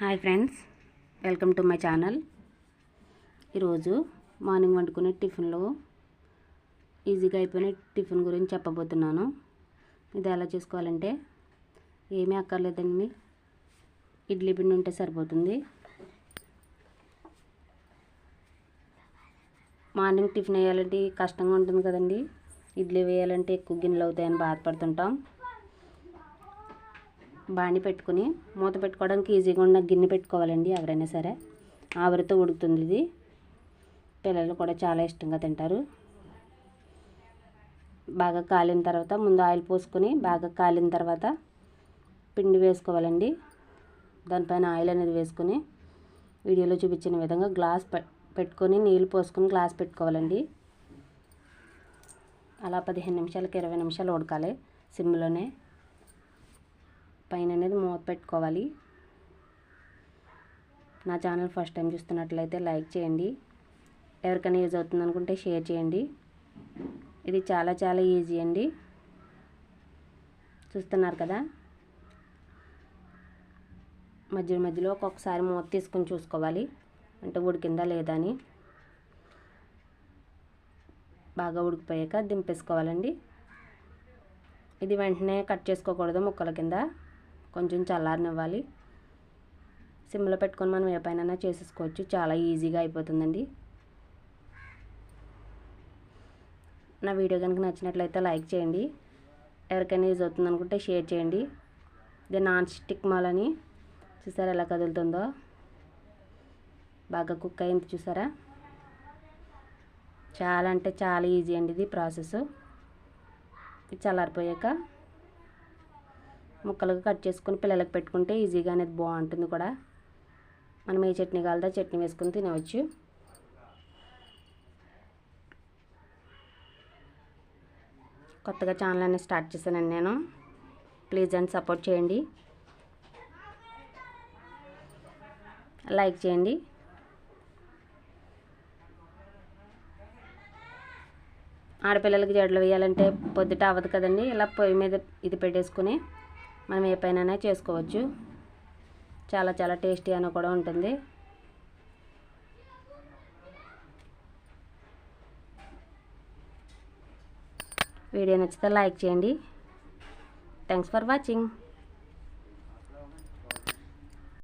Hi friends, welcome to my channel. ఈరోజు morning వండుకునే టిఫిన్లో ఈజీగా అయిపోయిన టిఫిన్ గురించి చెప్పబోతున్నాను. ఇది ఎలా చేసుకోవాలంటే ఏమీ అక్కర్లేదండి, ఇడ్లీ పిండి ఉంటే సరిపోతుంది. మార్నింగ్ టిఫిన్ వేయాలంటే కష్టంగా ఉంటుంది కదండి, ఇడ్లీ వేయాలంటే ఎక్కువ గిన్నెలు అవుతాయని బాధపడుతుంటాం. బాండి పెట్టుకుని మూత పెట్టుకోవడానికి ఈజీగా ఉన్న గిన్నె పెట్టుకోవాలండి. ఎవరైనా సరే ఆవిరితో ఉడుకుతుంది ఇది. పిల్లలు కూడా చాలా ఇష్టంగా తింటారు. బాగా కాలిన తర్వాత ముందు ఆయిల్ పోసుకొని బాగా కాలిన తర్వాత పిండి వేసుకోవాలండి. దానిపైన ఆయిల్ అనేది వేసుకొని వీడియోలో చూపించిన విధంగా గ్లాస్ పెట్టుకొని నీళ్ళు పోసుకొని గ్లాస్ పెట్టుకోవాలండి. అలా 15 నిమిషాలకి 20 నిమిషాలు ఉడకాలి సిమ్లోనే. పైన అనేది మూత పెట్టుకోవాలి. నా ఛానల్ ఫస్ట్ టైం చూస్తున్నట్లయితే లైక్ చేయండి. ఎవరికైనా యూజ్ అవుతుంది అనుకుంటే షేర్ చేయండి. ఇది చాలా చాలా ఈజీ అండి. చూస్తున్నారు కదా, మధ్య మధ్యలో ఒక్కొక్కసారి మూత తీసుకొని చూసుకోవాలి అంటే ఉడికిందా లేదా అని. బాగా ఉడికిపోయాక దింపేసుకోవాలండి. ఇది వెంటనే కట్ చేసుకోకూడదు ముక్కల కింద, కొంచెం చల్లారనివ్వాలి. సిమ్లో పెట్టుకొని మనం ఏ పైన చేసేసుకోవచ్చు, చాలా ఈజీగా అయిపోతుందండి. నా వీడియో కనుక నచ్చినట్లయితే లైక్ చేయండి. ఎవరికైనా యూజ్ అవుతుంది అనుకుంటే షేర్ చేయండి. ఇది నాన్ స్టిక్ మాలని చూసారా ఎలా కదులుతుందో, బాగా కుక్ అయింది చూసారా. చాలా అంటే చాలా ఈజీ అండి ఇది ప్రాసెస్. ఇది చల్లారిపోయాక ముక్కలుగా కట్ చేసుకొని పిల్లలకు పెట్టుకుంటే ఈజీగా అనేది బాగుంటుంది కూడా. మనం ఏ చట్నీ కావాలో చట్నీ వేసుకొని తినవచ్చు. కొత్తగా ఛానల్ అనేది స్టార్ట్ చేశానండి నేను. ప్లీజ్ అండ్ సపోర్ట్ చేయండి, లైక్ చేయండి. ఆడపిల్లలకి జడలు వేయాలంటే పొద్దుట అవ్వదు కదండి, ఇలా పొయ్యి మీద ఇది పెట్టేసుకుని మనం ఏ పైన చేసుకోవచ్చు. చాలా చాలా టేస్టీ అని కూడా ఉంటుంది. వీడియో నచ్చితే లైక్ చేయండి. Thanks for watching.